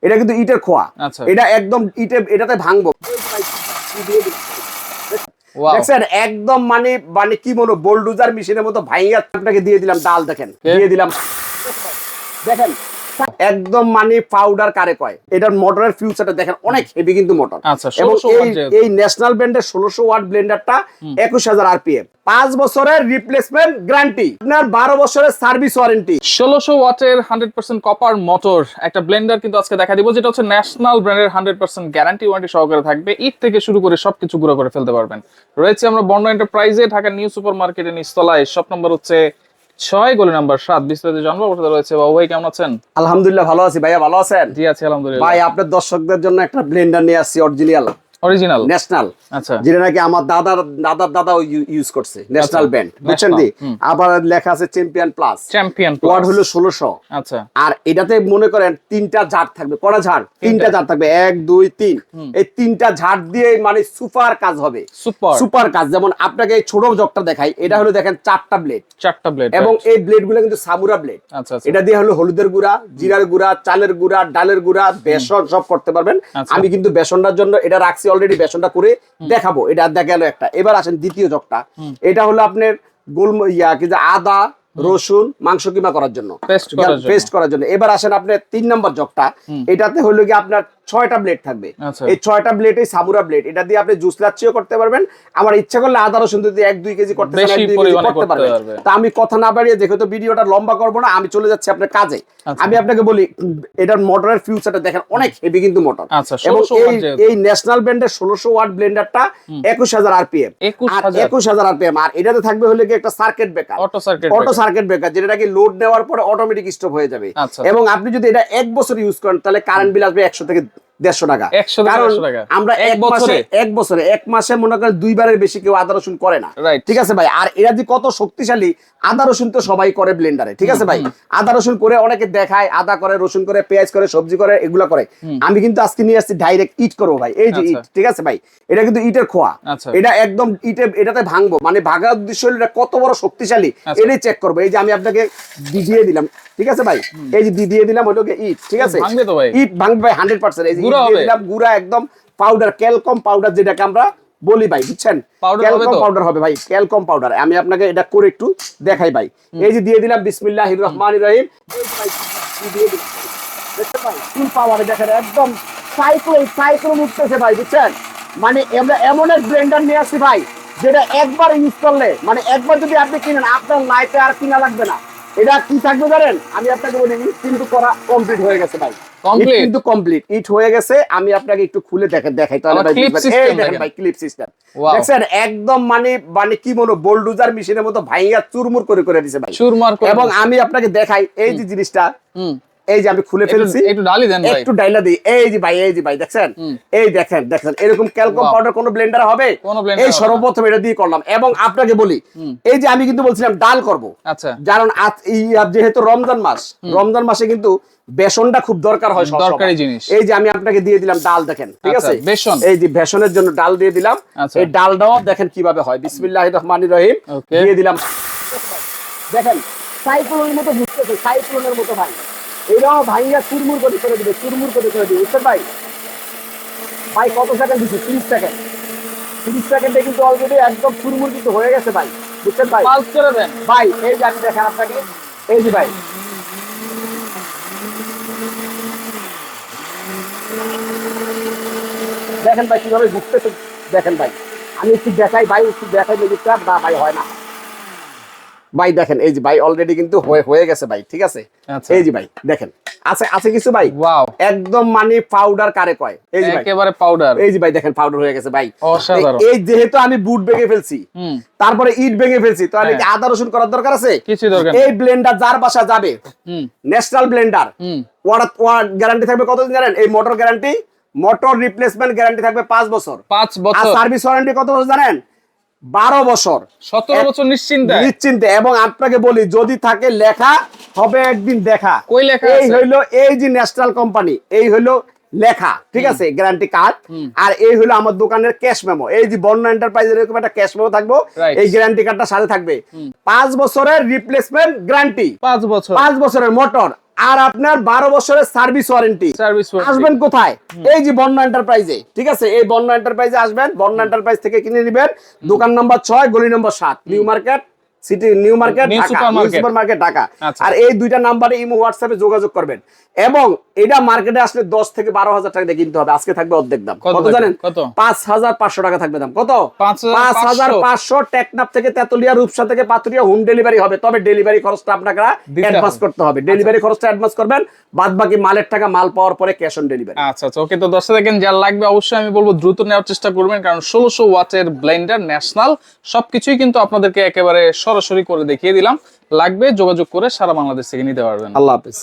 এটা কিন্তু ইটের খোয়া। এটা একদম ইটে, এটাতে ভাঙবো। দেখছেন একদম মানে মানে কি বলবো, বোলডুজার মেশিনের মতো ভাইয়া আপনাকে দিয়ে দিলাম ডাল। দেখেন দিয়ে দিলাম, দেখেন একদম মানে পাউডার কারে কয়। এটার মোটরের ফিউচারটা দেখেন অনেক হেভি কিন্তু মোটর। এবং এই ন্যাশনাল ব্র্যান্ডের 1600 ওয়াট ব্লেন্ডারটা 21000 আরপিএম, 5 বছরের রিপ্লেসমেন্ট গ্যারান্টি, আপনার 12 বছরের সার্ভিস ওয়ারেন্টি। 1600 ওয়াটের 100% কপার মোটর একটা ব্লেন্ডার কিন্তু আজকে দেখা দিব, যেটা হচ্ছে ন্যাশনাল ব্র্যান্ডের 100% গ্যারান্টি ওয়ারেন্টি সহকারে থাকবে। ইট থেকে শুরু করে সবকিছু গুঁড়ো করে ফেলতে পারবেন। রয়েছে আমরা বর্ণ এন্টারপ্রাইজে, ঢাকা নিউ সুপার মার্কেটের নিচতলায়, শপ নম্বর হচ্ছে 6, গলি নাম্বার 7। বিস্তারিত জানবো কোথায় রয়েছে। বাবু ভাই কেমন আছেন? আলহামদুলিল্লাহ ভালো আছি। ভাইয়া ভালো আছেন? জি আছি আলহামদুলিল্লাহ। ভাই আপনার দর্শকদের জন্য একটা ব্লেন্ডার নিয়ে আসছি, অরিজিনাল ন্যাশনাল। আচ্ছা, যেটা নাকি আমার দাদা ইউজ করছে, ন্যাশনাল ব্র্যান্ড, বুঝছেন দি? আবার লেখা আছে চ্যাম্পিয়ন প্লাস, ওয়াট হলো 1600। আচ্ছা, আর এটাতে মনে করেন 3টা ঝাড় থাকবে। কটা ঝাড়? 3টা ঝাড় থাকবে, 1 2 3। এই 3টা ঝাড় দিয়ে মানে সুপার কাজ হবে, সুপার কাজ। যেমন আপনাকে এই ছোট জগটা দেখাই, এটা হলো দেখেন 4টা ব্লেড, এবং এই ব্লেড গুলো কিন্তু সামুরা ব্লেড। এটা দিয়ে হলো হলুদের গুঁড়া, জিরার গুঁড়া, চালের গুঁড়া, ডালের গুঁড়া, বেসন সব করতে পারবেন। আমি কিন্তু বেসনটার জন্য এটা রাখছি অলরেডি, বেসনটা করে দেখাবো। এটা দেখা গেল একটা। এবার আসেন দ্বিতীয় জগটা, এটা হলো আপনার আদা রসুন মাংস কিমা করার জন্য, পেস্ট করার জন্য। এবার আসেন আপনার 3 নম্বর জগটা, এটাতে হলো কি আপনার 6টা ব্লেড থাকবে। এই 6টা ব্লেড এই সামুরা ব্লেড, এটা দিয়ে আপনি জুস লাচ্ছিও করতে পারবেন। আমার ইচ্ছা করলে আদা রসুন যদি 1-2 কেজি করতে চান 1-2 কেজি করতে পারবেন। তা আমি কথা না বাড়িয়ে, যেহেতু ভিডিওটা লম্বা করবো না, আমি চলে যাচ্ছি আপনার কাজে। আমি আপনাকে বলি, এটার মোটরের ফিউচারটা দেখেন অনেক হেভি কিন্তু মোটর। এবং এই ন্যাশনাল ব্র্যান্ডের 1600 ওয়াট ব্লেন্ডারটা 21000 আরপিএম, আর 21000 আরপিএম। আর এটাতে থাকবে হলো কি একটা circuit breaker, auto circuit breaker, যেটা নাকি লোড নেওয়ার পরে অটোমেটিক স্টপ হয়ে যাবে। এবং আপনি যদি এটা 1 বছর ইউজ করেন, তাহলে কারেন্ট বিল আসবে 100 থেকে 150 টাকা। কারণ আমরা এক বছরে 1 মাসে মনে করেন 2 বারের বেশি কেউ আদা রসুন করে না, ঠিক আছে ভাই? আর এরা যে কত শক্তিশালী, আদা রসুন তো সবাই করে ব্লেন্ডারে, ঠিক আছে ভাই? আদা রসুন করে অনেকে দেখায়, আদা করে, রসুন করে, পেঁয়াজ করে, সবজি করে, এগুলা করে। আমি কিন্তু আজকে নিয়ে আসছি ডাইরেক্ট ইট করবো ভাই। এই যে ইট, ঠিক আছে ভাই? এটা কিন্তু ইটের খোয়া। এটা একদম ইটে, এটাতে ভাঙবো। মানে ভাঙার উদ্দেশ্য হলো এটা কত বড় শক্তিশালী, এটাই চেক করবো। এই যে আমি আপনাকে দিয়ে দিলাম, ঠিক আছে ভাই? এই যে দিয়ে দিলাম হলো ইট, ঠিক আছে? ইট ভাঙবে ভাই 100%। এই যে দিলাম গুঁড়া, একদম পাউডার, ক্যালকম পাউডার যেটাকে আমরা বলি ভাই, বুঝছেন? ক্যালকম পাউডার হবে ভাই, ক্যালকম পাউডার। আমি আপনাকে এটা করে একটু দেখাই ভাই। এই যে দিয়ে দিলাম, বিসমিল্লাহির রহমানির রহিম। দেখতে ভাই ফুল পাওয়ারে দেখেন, একদম সাইক্লোন উঠতেছে ভাই, বুঝছেন? মানে আমরা এমন এক ব্লেন্ডার নিয়ে আসছি ভাই, যেটা একবার ইউজ করলে, মানে একবার যদি আপনি কিনেন, আপনার লাইফে আর কিনা লাগবে না। এটা কি থাকবে জানেন? আমি আপনাকে বলি, ইট কিন্তু করা কমপ্লিট হয়ে গেছে ভাই, কিন্তু কমপ্লিট ইট হয়ে গেছে। আমি আপনাকে একটু খুলে দেখাই, তাহলে ভাই এই দেখেন ভাই, ক্লিপ সিস্টেম দেখছেন একদম মানে মানে কি বলবো, বোলডুজার মেশিনের মতো ভাইয়া চুরমুর করে দিছে ভাই। এবং আমি আপনাকে দেখাই এই যে জিনিসটা, এই যে আমি খুলে ফেলছি, একটু ডাইলা দিই। এই যে ভাই দেখছেন, এই দেখেন এরকম ক্যালকম পাউডার কোন ব্লেন্ডার হবে? এই সর্বপ্রথম এটা দিয়ে করলাম। এবং আপনাকে বলি, এই যে আমি কিন্তু বলছিলাম ডাল করব, কারণ যেহেতু রমজান মাসে কিন্তু বেসনটা খুব দরকার হয়, দরকারি জিনিস। এই যে আমি আপনাকে দিয়ে দিলাম ডাল, দেখেন, ঠিক আছে? এই যে বেসনের জন্য ডাল দিয়ে দিলাম। এই ডালটাও দেখেন কিভাবে হয়। বিসমিল্লাহির রহমানির রহিম দিয়ে দিলাম। দেখেন সাইক্লোনের মতো ঘুরতেছে, সাইক্লোনের মতো ভাই। এরাও ভাইয়া চুরমুর করে দিবে, বুঝছেন ভাই? ভাই কত সেকেন্ড দিচ্ছে? 30 সেকেন্ড। 30 সেকেন্ডে কিন্তু অলরেডি একদম চুরমুর কিন্তু হয়ে গেছে ভাই, বুঝছেন ভাই? পালস করে দেন ভাই। এই যে আমি দেখেন আপনাকে, এই যে ভাই দেখেন ভাই কিভাবে ঘুরতেছে, দেখেন ভাই। আমি একটু দেখাই ভাই, না ভাই হয় না ভাই। দেখেন এই যে ভাই অলরেডি কিন্তু হয়ে গেছে ভাই, ঠিক আছে? এই যে ভাই দেখেন, আছে কিছু ভাই, একদম মানে পাউডার কারে কয়। এই যে একেবারে পাউডার, এই যে ভাই দেখেন পাউডার হয়ে গেছে ভাই। এই যেহেতু আমি বুট ভেঙে ফেলছি, তারপরে ইট ভেঙে ফেলছি, তাহলে কি আদা রসুন করার দরকার আছে? কিছু দরকার নেই। এই ব্লেন্ডার যার বাসা যাবে, ন্যাশনাল ব্লেন্ডার, ওয়াট গ্যারান্টি থাকবে কতদিন জানেন? এই motor guarantee, motor replacement guarantee থাকবে 5 বছর। আর সার্ভিস ওয়ারেন্টি কত বছর জানেন? 12 বছর, 17 বছর নিশ্চিন্তে। এবং আপনাকে বলি, যদি থাকে লেখা হবে একদিন দেখা। কই লেখা? এই হইলো এই যে ন্যাশনাল কোম্পানি, এই হইলো লেখা, ঠিক আছে, গ্যারান্টি কার্ড। আর এই হলো আমার দোকানের ক্যাশ মেমো। এই যে বর্ণ এন্টারপ্রাইজের এরকম একটা ক্যাশ মেমো থাকবো, Right. এই গ্যারান্টি কার্ডটা সাথে থাকবে। 5 বছরের রিপ্লেসমেন্ট গ্যারান্টি, 5 বছর 5 বছরের মোটর, আর আপনার 12 বছরের সার্ভিস ওয়ারেন্টি। সার্ভিস আসবেন কোথায়? এই যে বর্ণ এন্টারপ্রাইজে, ঠিক আছে, এই বর্ণ এন্টারপ্রাইজে আসবেন। বর্ণ এন্টারপ্রাইজ থেকে কিনে নেবেন। দোকান নম্বর 6, গলি নম্বর 7, new market city, new market new Dhaka, supermarket. Supermarket Dhaka. আচ্ছা। আর এই দুইটা নাম্বারে ইমো হোয়াটসঅ্যাপে যোগাযোগ করবেন। এবং এটা মার্কেটে আসলে 10 থেকে 12,000 টাকা দিয়ে কিনতে হবে। আজকে থাকবে অর্ধেক দাম। কত কত থাকবে? জানেন? কত? 5,500 টাকা থাকবে দাম। কত? 5,500 5,500। টেকনাফ থেকে তেতুলিয়া, রূপসা থেকে পাতুরিয়া হোম ডেলিভারি হবে। তবে ডেলিভারি খরচটা আপনাকে দিতে অ্যাডভান্স হবে। করতে হবে। ডেলিভারি খরচটা অ্যাডভান্স করবেন, বাদ বাকি মালের টাকা মাল পাওয়ার পরে ক্যাশ অন ডেলিভারি। আচ্ছা আচ্ছা, ওকে। তো দর্শক দেখেন, যার লাগবে অবশ্যই আমি বলবো দ্রুত নেওয়ার চেষ্টা করবেন, কারণ 1600 ওয়াটের ব্লেন্ডার ন্যাশনাল, সবকিছুই কিন্তু আপনাদেরকে একেবারে সরাসরি করে দেখিয়ে দিলাম। লাগবে যোগাযোগ করে সারা বাংলাদেশ থেকে নিতে পারবেন। আল্লাহ হাফেজ।